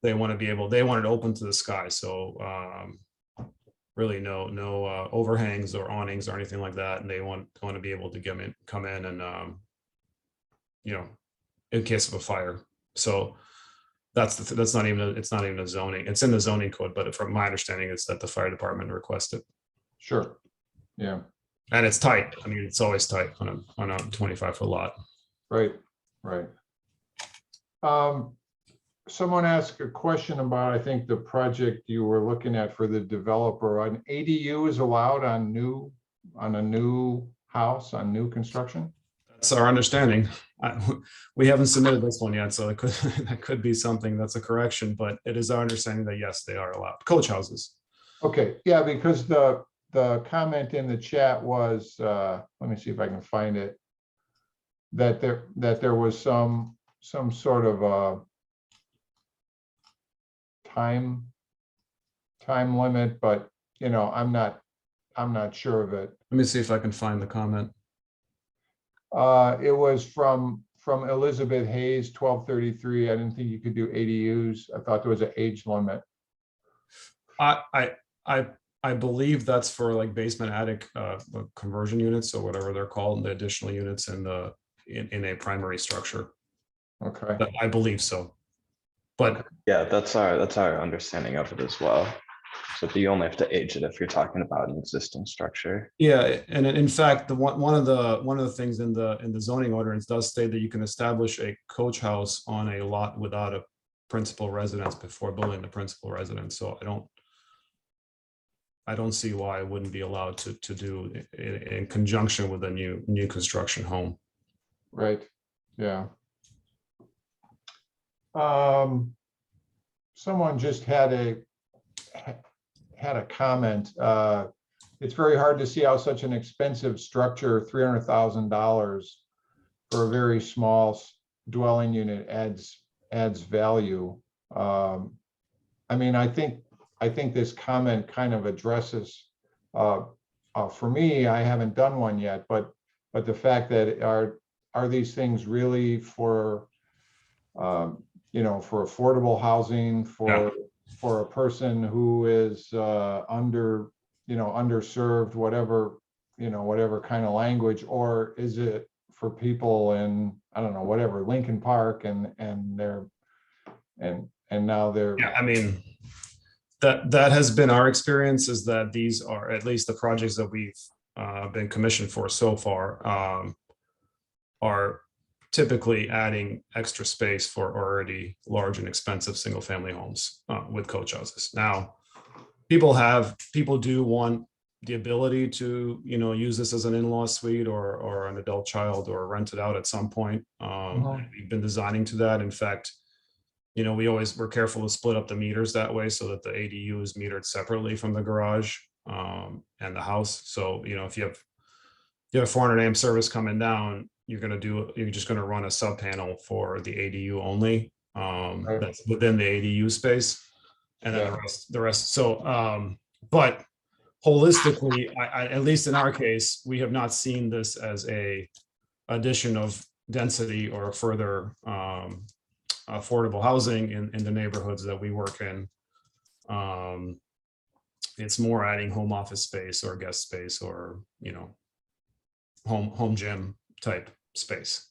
S3: they want to they want it open to the sky. So really no overhangs or awnings or anything like that. And they want to be able to come in and, in case of a fire. So it's not even a zoning. It's in the zoning code, but from my understanding, it's that the fire department requested.
S1: Sure. Yeah.
S3: And it's tight. I mean, it's always tight on a 25-foot lot.
S1: Right. Someone asked a question about, I think, the project you were looking at for the developer. An ADU is allowed on a new house, on new construction?
S3: That's our understanding. We haven't submitted this one yet, so that could be something that's a correction, but it is our understanding that yes, they are allowed. Coach houses.
S1: Okay, yeah, because the comment in the chat was, let me see if I can find it, that there was some sort of time limit, but I'm not sure of it.
S3: Let me see if I can find the comment.
S1: It was from Elizabeth Hayes, 1233. I didn't think you could do ADUs. I thought there was an age limit.
S3: I believe that's for like basement attic conversion units or whatever they're called, the additional units in a primary structure.
S1: Okay.
S3: I believe so. But
S4: yeah, that's our understanding of it as well. So you only have to age it if you're talking about an existing structure.
S3: Yeah, and in fact, one of the things in the zoning ordinance does state that you can establish a coach house on a lot without a principal residence before building the principal residence. So I don't see why it wouldn't be allowed to do in conjunction with a new construction home.
S1: Right. Yeah. Someone just had a comment. It's very hard to see how such an expensive structure, $300,000 for a very small dwelling unit adds value. I mean, I think this comment kind of addresses, for me, I haven't done one yet, but the fact that are these things really for, for affordable housing, for a person who is underserved, whatever kind of language, or is it for people in, I don't know, whatever, Lincoln Park and now they're.
S3: Yeah, I mean, that has been our experience, is that these are, at least the projects that we've been commissioned for so far, are typically adding extra space for already large and expensive single family homes with coach houses. Now, people do want the ability to use this as an in-law suite or an adult child, or rent it out at some point. We've been designing to that. In fact, we're careful to split up the meters that way so that the ADU is metered separately from the garage. and the house. So, if you have 400 amp service coming down, you're just gonna run a sub panel for the ADU only.
S1: Right.
S3: That's within the ADU space. And then
S1: Yeah.
S3: the rest. So, but holistically, at least in our case, we have not seen this as a addition of density or further affordable housing in the neighborhoods that we work in. It's more adding home office space or guest space or, home gym type space.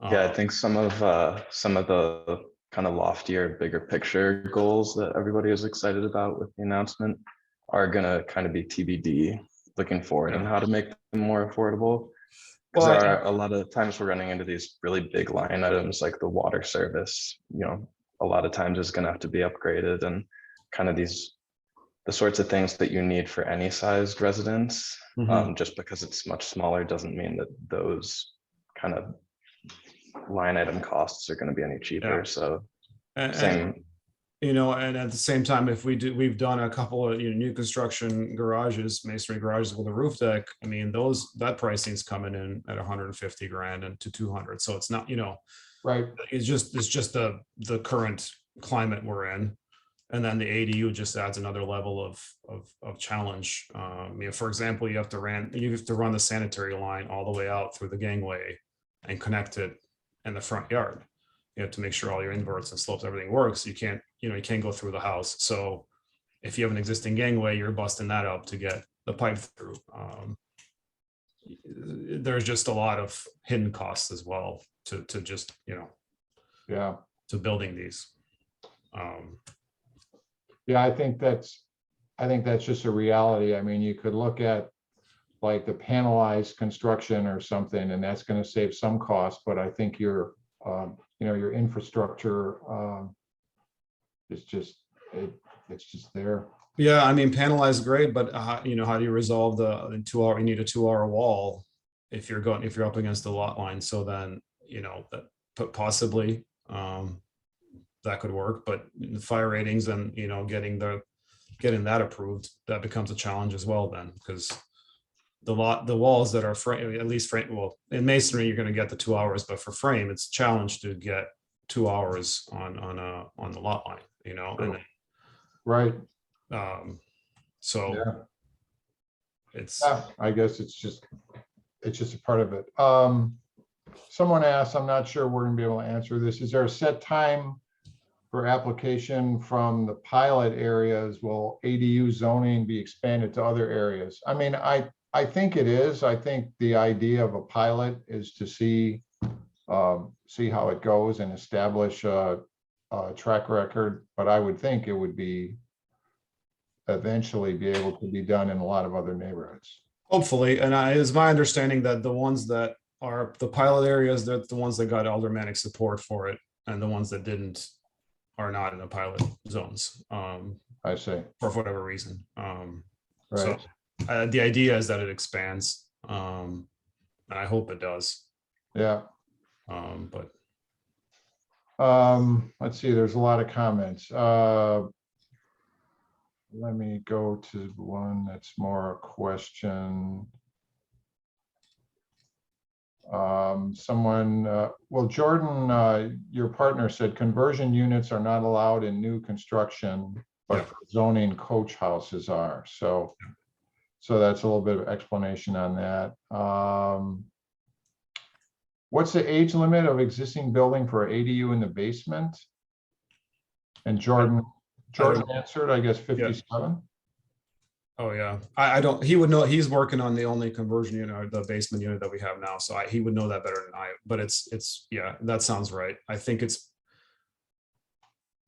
S4: Yeah, I think some of the kind of loftier, bigger picture goals that everybody is excited about with the announcement are gonna kind of be TBD looking forward and how to make them more affordable. Because
S3: Well,
S4: there are a lot of times we're running into these really big line items like the water service, a lot of times is gonna have to be upgraded and kind of the sorts of things that you need for any sized residence.
S3: Mhm.
S4: Just because it's much smaller doesn't mean that those kind of line item costs are going to be any cheaper.
S3: Yeah.
S4: So
S3: and
S4: same.
S3: and at the same time, we've done a couple of new construction garages, masonry garages with a roof deck. I mean, that pricing is coming in at 150 grand and to 200. So it's not,
S1: Right.
S3: it's just the current climate we're in. And then the ADU just adds another level of challenge. For example, you have to run the sanitary line all the way out through the gangway and connect it in the front yard. You have to make sure all your inverts and slopes, everything works. You can't go through the house. So if you have an existing gangway, you're busting that up to get the pipe through. There's just a lot of hidden costs as well to just,
S1: Yeah.
S3: to building these.
S1: Yeah, I think that's just a reality. I mean, you could look at like the panelized construction or something, and that's going to save some cost, but I think your infrastructure is just, it's just there.
S3: Yeah, I mean, panelized is great, but how do you resolve the 2 hour? You need a 2 hour wall if you're up against the lot line. So then, that possibly that could work, but the fire ratings and getting that approved, that becomes a challenge as well then, because the walls that are well, in masonry you're going to get the 2 hours, but for frame it's a challenge to get 2 hours on the lot line, and then,
S1: Right.
S3: so
S1: Yeah.
S3: it's
S1: I guess it's just a part of it. Someone asked, I'm not sure we're gonna be able to answer this. Is there a set time for application from the pilot areas? Will ADU zoning be expanded to other areas? I mean, I think it is. I think the idea of a pilot is to see how it goes and establish a track record, but I would think it would be eventually be able to be done in a lot of other neighborhoods.
S3: hopefully, and it's my understanding that the ones that are the pilot areas, they're the ones that got aldermanic support for it, and the ones that didn't are not in the pilot zones,
S1: I see.
S3: for whatever reason.
S1: Right.
S3: So the idea is that it expands, and I hope it does.
S1: Yeah.
S3: But
S1: Let's see, there's a lot of comments. Let me go to one that's more a question. Well, Jordan, your partner said conversion units are not allowed in new construction, but
S3: Yeah.
S1: for zoning coach houses are. So that's a little bit of explanation on that. What's the age limit of existing building for ADU in the basement? And Jordan answered, I guess 57.
S3: oh yeah, I don't. He would know. He's working on the only conversion unit, or the basement unit that we have now. So he would know that better than I. But it's yeah, that sounds right. I think it's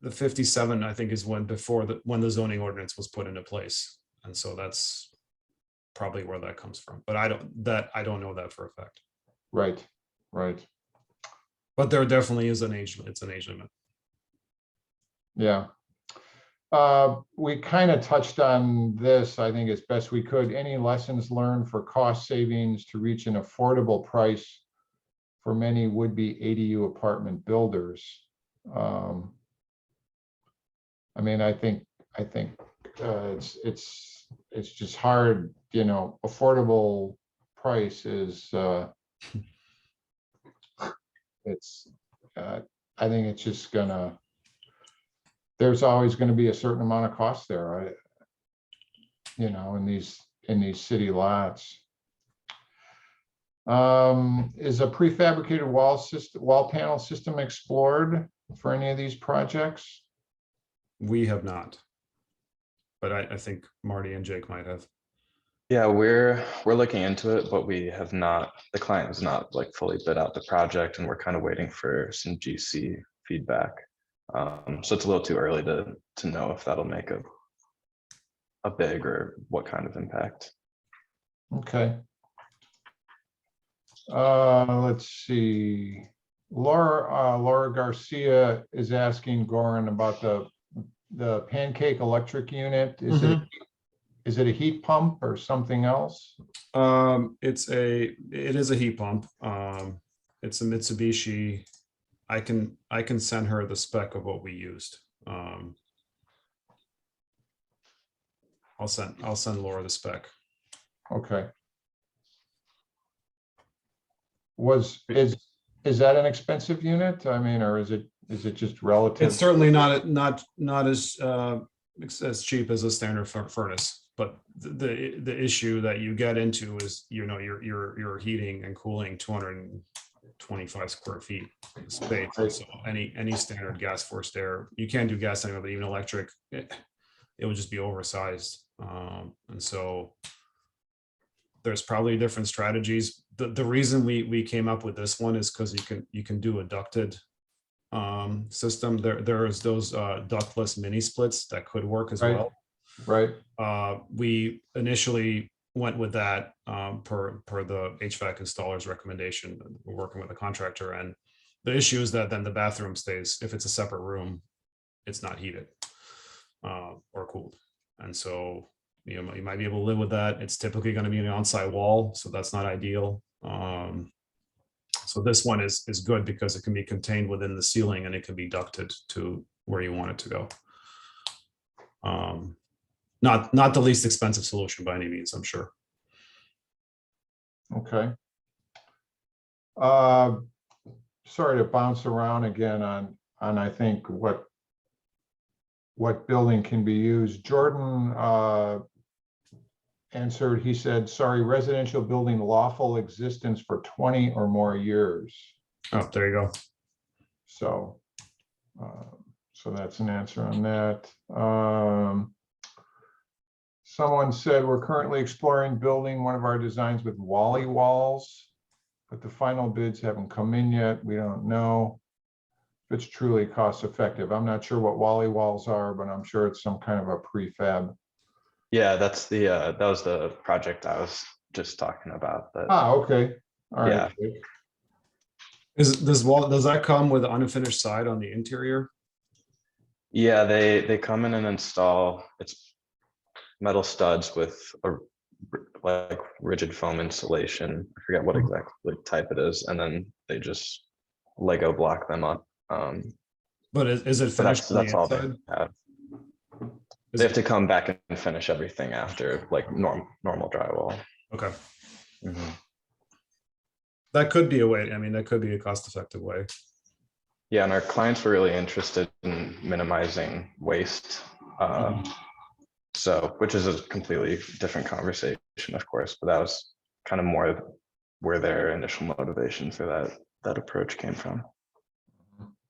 S3: the 57. I think is when the zoning ordinance was put into place, and so that's probably where that comes from. But I don't know that for a fact.
S1: Right.
S3: But there definitely is an age. It's an age limit.
S1: Yeah. We kind of touched on this, I think, as best we could. Any lessons learned for cost savings to reach an affordable price for many would-be ADU apartment builders? I mean, I think it's it's just hard, affordable price is, it's, I think it's just there's always gonna be a certain amount of cost there, right? In these city lots. Is a prefabricated wall panel system explored for any of these projects?
S3: We have not. But I think Marty and Jake might have.
S4: Yeah, we're looking into it, but we have not, the client has not like fully bid out the project, and we're kind of waiting for some GC feedback. So it's a little too early to know if that'll make a big or what kind of impact.
S1: Okay. Let's see. Laura Garcia is asking Goran about the pancake electric unit. Is it a heat pump or something else?
S3: It is a heat pump. It's a Mitsubishi. I can send her the spec of what we used. I'll send Laura the spec.
S1: Okay. Is that an expensive unit? I mean, or is it just relative?
S3: It's certainly not as cheap as a standard furnace. But the issue that you get into is, you're heating and cooling 225 square feet space. So any standard gas forced air, you can't do gas anymore, but even electric, it would just be oversized. And so there's probably different strategies. The reason we came up with this one is because you can do a ducted system. There's those ductless mini splits that could work as well.
S1: Right.
S3: We initially went with that per the HVAC installer's recommendation. We're working with a contractor, and the issue is that then the bathroom stays, if it's a separate room, it's not heated or cooled. And so you might be able to live with that. It's typically going to be an on-site wall, so that's not ideal. So this one is good because it can be contained within the ceiling, and it can be ducted to where you want it to go. Not the least expensive solution by any means, I'm sure.
S1: Okay. Sorry to bounce around again on I think what building can be used. Jordan answered, he said, sorry, residential building lawful existence for 20 or more years.
S3: Oh, there you go.
S1: So that's an answer on that. Someone said, we're currently exploring building one of our designs with Wally walls, but the final bids haven't come in yet. We don't know if it's truly cost effective. I'm not sure what Wally walls are, but I'm sure it's some kind of a prefab.
S4: Yeah, that's that was the project I was just talking about.
S1: Okay. All right.
S4: Yeah.
S3: Does that come with an unfinished side on the interior?
S4: Yeah, they come in and install, it's metal studs with a like rigid foam insulation. I forget what exactly type it is, and then they just Lego block them up.
S3: But is it finished?
S4: That's all they have. They have to come back and finish everything after, like normal drywall.
S3: Okay.
S4: Mm-hmm.
S3: That could be a way. I mean, that could be a cost-effective way.
S4: Yeah, and our clients were really interested in minimizing waste. So, which is a completely different conversation, of course, but that was kind of more where their initial motivation for that approach came from.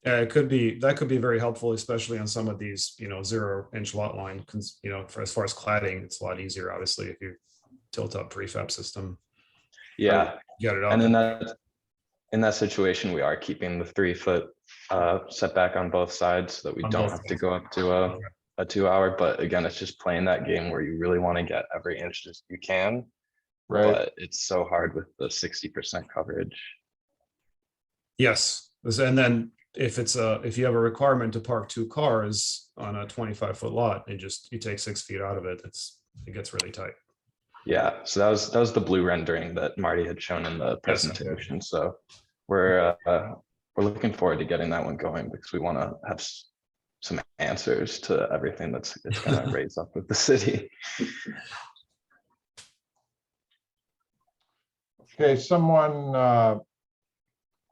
S3: Yeah, that could be very helpful, especially on some of these, 0-inch lot line, for as far as cladding, it's a lot easier, obviously, if you tilt up prefab system.
S4: Yeah,
S3: get it up.
S4: And in that situation, we are keeping the 3-foot setback on both sides so that we don't have to go up to a 2-hour. But again, it's just playing that game where you really want to get every inch that you can,
S1: Right.
S4: But it's so hard with the 60% coverage.
S3: Yes, and then if you have a requirement to park 2 cars on a 25-foot lot, you take 6 feet out of it. It gets really tight.
S4: Yeah, so that was the blue rendering that Marty had shown in the presentation. Yes. So we're looking forward to getting that one going because we want to have some answers to everything that's going to raise up with the city.
S1: Okay, someone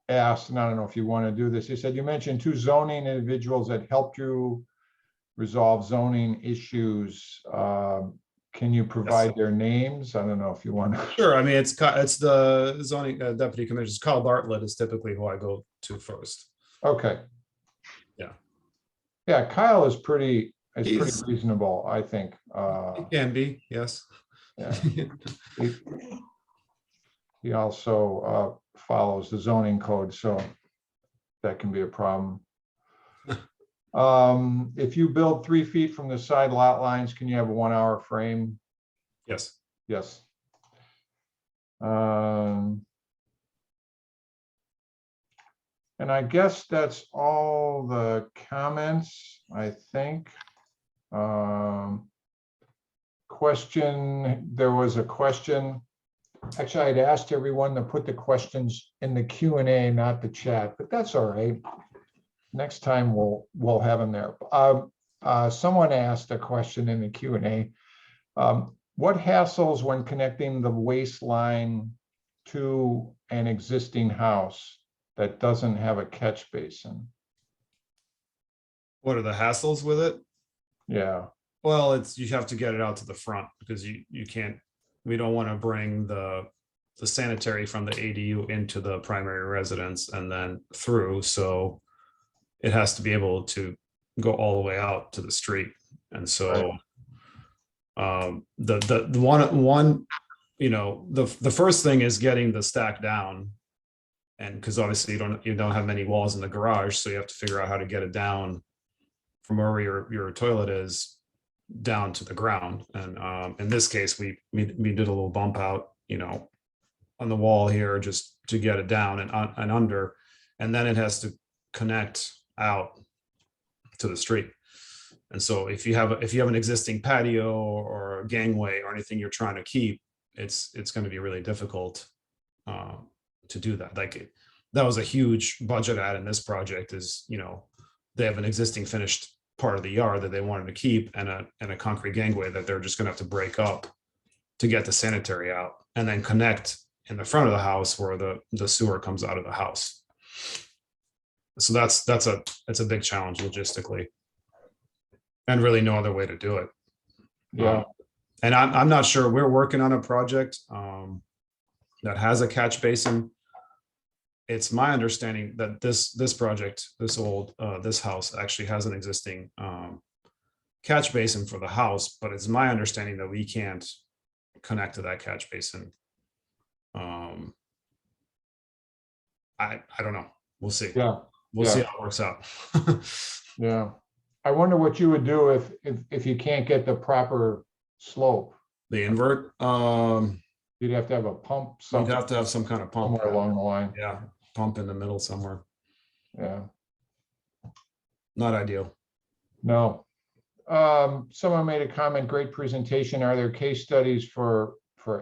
S1: asked, and I don't know if you want to do this. He said, you mentioned 2 zoning individuals that helped you resolve zoning issues. Can you provide their names? I don't know if you want to.
S3: Sure. I mean, it's the zoning deputy commissioner. Kyle Bartlett is typically who I go to first.
S1: Okay.
S3: Yeah.
S1: Yeah, Kyle is pretty
S3: He's-
S1: reasonable, I think.
S3: It can be, yes.
S1: Yeah. He also follows the zoning code, so that can be a problem. If you build 3 feet from the side lot lines, can you have a 1-hour frame?
S3: Yes.
S1: Yes. And I guess that's all the comments, I think. Question, there was a question. Actually, I'd asked everyone to put the questions in the Q&A, not the chat, but that's all right. Next time we'll have them there. Someone asked a question in the Q&A. What hassles when connecting the waste line to an existing house that doesn't have a catch basin?
S3: What are the hassles with it?
S1: Yeah,
S3: Well, you have to get it out to the front because you can't, we don't want to bring the sanitary from the ADU into the primary residence and then through. So it has to be able to go all the way out to the street. And so the one, you know, the first thing is getting the stack down. And because obviously you don't have many walls in the garage, so you have to figure out how to get it down from where your toilet is down to the ground. And in this case, we did a little bump out, you know, on the wall here just to get it down and under, and then it has to connect out to the street. And so if you have an existing patio or a gangway or anything you're trying to keep, it's going to be really difficult to do that. Like that was a huge budget add in this project is, you know, they have an existing finished part of the yard that they wanted to keep and a concrete gangway that they're just going to have to break up to get the sanitary out and then connect in the front of the house where the sewer comes out of the house. So that's a big challenge logistically and really no other way to do it.
S1: yeah.
S3: And I'm not sure, we're working on a project that has a catch basin. It's my understanding that this project, this house actually has an existing catch basin for the house, but it's my understanding that we can't connect to that catch basin. I don't know. We'll see.
S1: Yeah.
S3: We'll see how it works out.
S1: Yeah. I wonder what you would do if you can't get the proper slope.
S3: The invert,
S1: You'd have to have a pump
S3: you'd
S1: somewhere
S3: have to have some kind of pump.
S1: along the line.
S3: Yeah, pump in the middle somewhere.
S1: Yeah.
S3: Not ideal.
S1: No. Someone made a comment, great presentation. Are there case studies for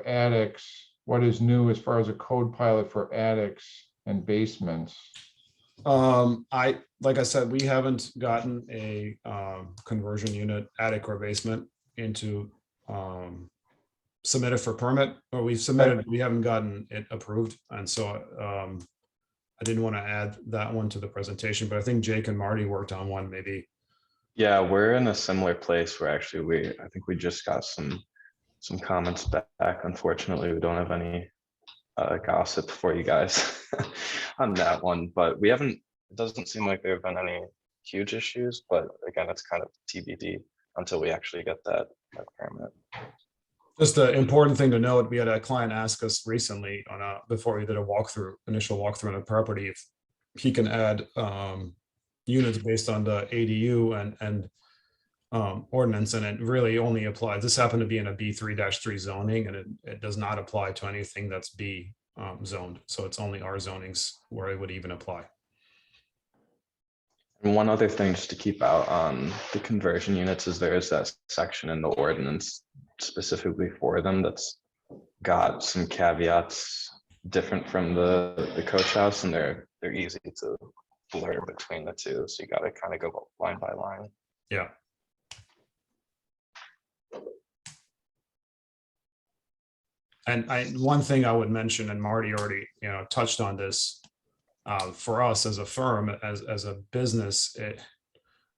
S1: attics? What is new as far as a code pilot for attics and basements?
S3: Like I said, we haven't gotten a conversion unit, attic or basement into submitted for permit, or we've submitted, we haven't gotten it approved. And so I didn't want to add that one to the presentation, but I think Jake and Marty worked on one maybe.
S4: Yeah, we're in a similar place where actually I think we just got some comments back. Unfortunately, we don't have any gossip for you guys on that one, but we haven't, it doesn't seem like there have been any huge issues, but again, it's kind of TBD until we actually get that permit.
S3: Just the important thing to note, we had a client ask us recently before we did a initial walkthrough on the property, if he can add units based on the ADU and ordinance, and it really only applies. This happened to be in a B3-3 zoning, and it does not apply to anything that's B zoned. So it's only R zonings where it would even apply.
S4: And one other thing just to keep out on the conversion units is there is that section in the ordinance specifically for them that's got some caveats different from the coach house, and they're easy to blur between the two. So you got to kind of go line by line.
S3: Yeah. One thing I would mention, and Marty already, touched on this, for us as a firm, as a business,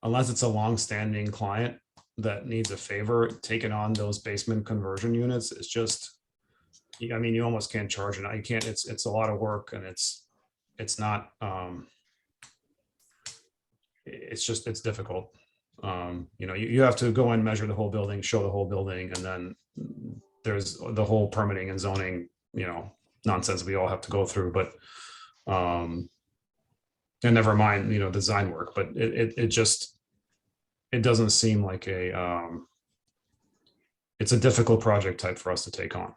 S3: unless it's a long-standing client that needs a favor, taking on those basement conversion units, it's just, I mean, you almost can't charge it. You can't, it's a lot of work, and it's not, it's difficult. You have to go and measure the whole building, show the whole building, and then there's the whole permitting and zoning, nonsense we all have to go through, but, and never mind, design work, but it doesn't seem like it's a difficult project type for us to take on,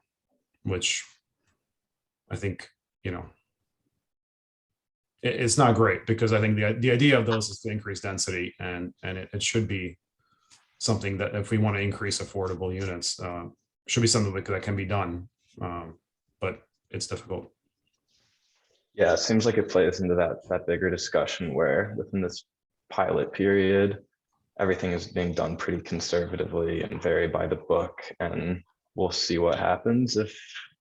S3: which I think, it's not great, because I think the idea of those is to increase density, and it should be something that, if we want to increase affordable units, should be something that can be done, but it's difficult.
S4: Yeah, it seems like it plays into that bigger discussion where within this pilot period, everything is being done pretty conservatively and very by the book, and we'll see what happens if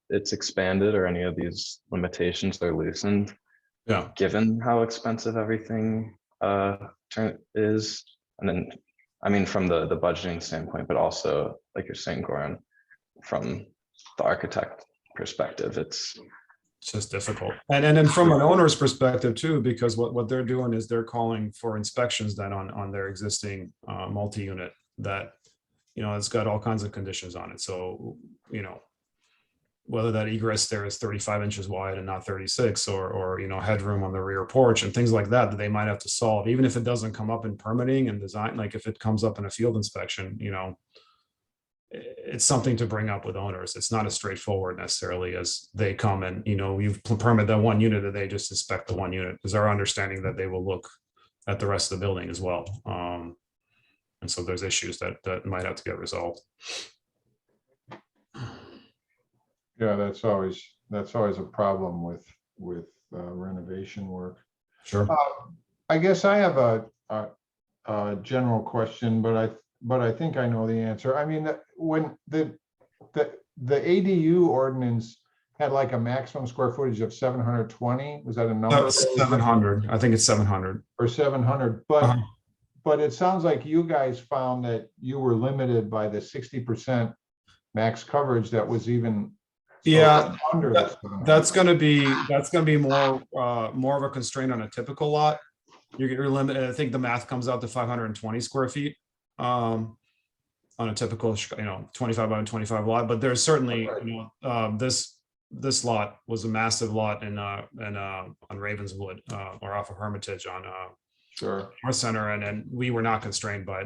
S4: it's expanded or any of these limitations are loosened.
S3: Yeah,
S4: Given how expensive everything is, and then, I mean, from the budgeting standpoint, but also, like you're saying, Goran, from the architect perspective, it's
S3: just difficult. And then from an owner's perspective too, because what they're doing is they're calling for inspections then on their existing multi-unit that, it's got all kinds of conditions on it. So, whether that egress there is 35 inches wide and not 36, or headroom on the rear porch and things like that they might have to solve, even if it doesn't come up in permitting and design. Like if it comes up in a field inspection, it's something to bring up with owners. It's not as straightforward necessarily as they come and, you've permitted that one unit, and they just inspect the one unit. Is our understanding that they will look at the rest of the building as well. And so there's issues that might have to get resolved.
S1: Yeah, that's always a problem with renovation work.
S3: Sure.
S1: I guess I have a general question, but I think I know the answer. I mean, when the ADU ordinance had like a maximum square footage of 720, was that a number?
S3: 700. I think it's 700.
S1: Or 700, but it sounds like you guys found that you were limited by the 60% max coverage that was even.
S3: Yeah,
S1: under
S3: that's going to be more of a constraint on a typical lot. You're limited. I think the math comes out to 520 square feet on a typical 25 by 25 lot. But there's certainly this lot was a massive lot on Ravenswood or off of Hermitage on North Center, and then we were not constrained by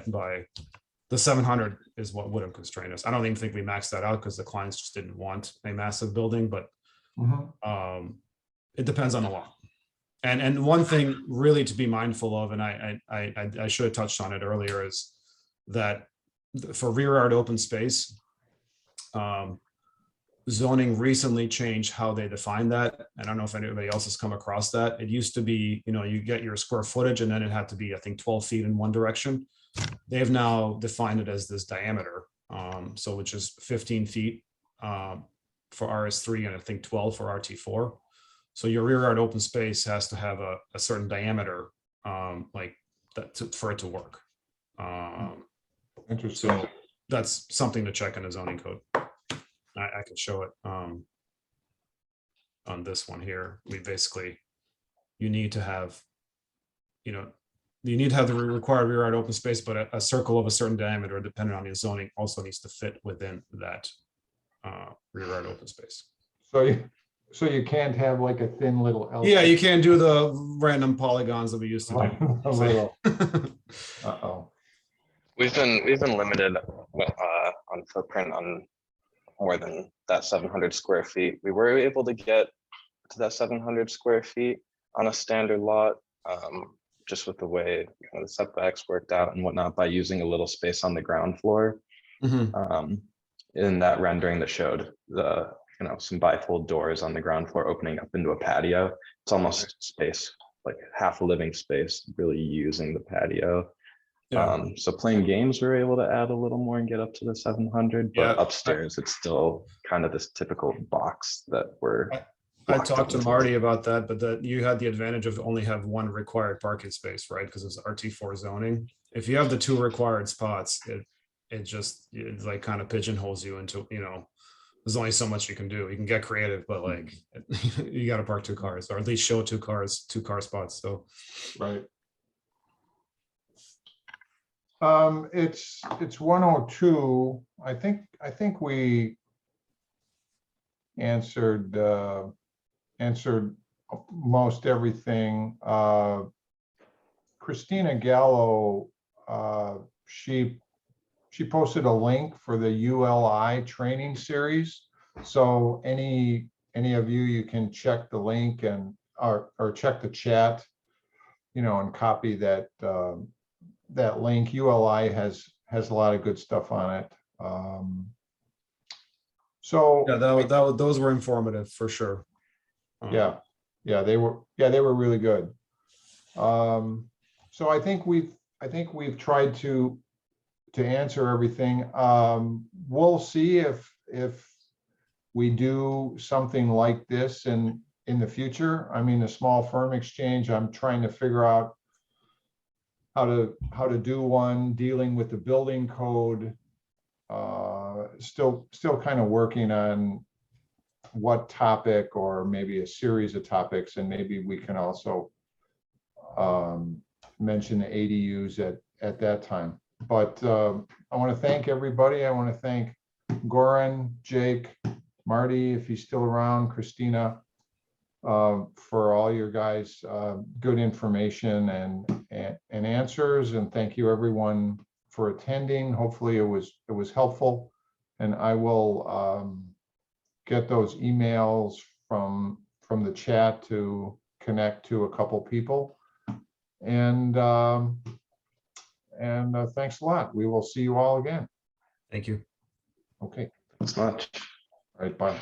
S3: the 700 is what would have constrained us. I don't even think we maxed that out because the clients just didn't want a massive building, but it depends on the lot. And one thing really to be mindful of, and I should have touched on it earlier, is that for rear yard open space, zoning recently changed how they define that. I don't know if anybody else has come across that. It used to be, you get your square footage, and then it had to be, I think, 12 feet in one direction. They've now defined it as this diameter, so which is 15 feet for RS3, and I think 12 for RT4. So your rear yard open space has to have a certain diameter, like that, for it to work.
S1: Interesting.
S3: So that's something to check in the zoning code. I can show it on this one here. We basically, you need to have the required rear yard open space, but a circle of a certain diameter, depending on the zoning, also needs to fit within that rear yard open space.
S1: So you can't have like a thin little L.
S3: Yeah, you can't do the random polygons that we used to do.
S1: Uh-oh.
S4: We've been limited on footprint on more than that 700 square feet. We were able to get to that 700 square feet on a standard lot, just with the way the setbacks worked out and whatnot, by using a little space on the ground floor. In that rendering that showed the some bifold doors on the ground floor opening up into a patio. It's almost space, like half a living space, really using the patio.
S3: Yeah.
S4: So playing games, we were able to add a little more and get up to the 700, but
S3: Yeah,
S4: upstairs, it's still kind of this typical box that we're.
S3: I
S4: locked
S3: talked to
S4: into.
S3: Marty about that, but that you had the advantage of only have one required parking space, right? Because it's RT4 zoning. If you have the 2 required spots, it's like kind of pigeonholes you into, there's only so much you can do. You can get creative, but like you got to park 2 cars, or at least show 2 cars, 2 car spots. So
S1: Right. It's 1:02. I think we answered most everything. Christina Gallo, she posted a link for the ULI training series. So any of you can check the link and or check the chat, and copy that that link. ULI has a lot of good stuff on it. So
S3: yeah, those were informative for sure.
S1: yeah, they were really good. So I think we've tried to answer everything. We'll see if we do something like this in the future. I mean, the small firm exchange, I'm trying to figure out how to do one dealing with the building code. Still kind of working on what topic, or maybe a series of topics, and maybe we can also mention the ADUs at that time. But I want to thank everybody. I want to thank Goran, Jake, Marty, if he's still around, Christina, for all your guys' good information and answers. And thank you everyone for attending. Hopefully it was helpful. And I will get those emails from the chat to connect to a couple people. And thanks a lot. We will see you all again.
S3: Thank you.
S1: Okay.
S4: Thanks much.
S1: All right. Bye.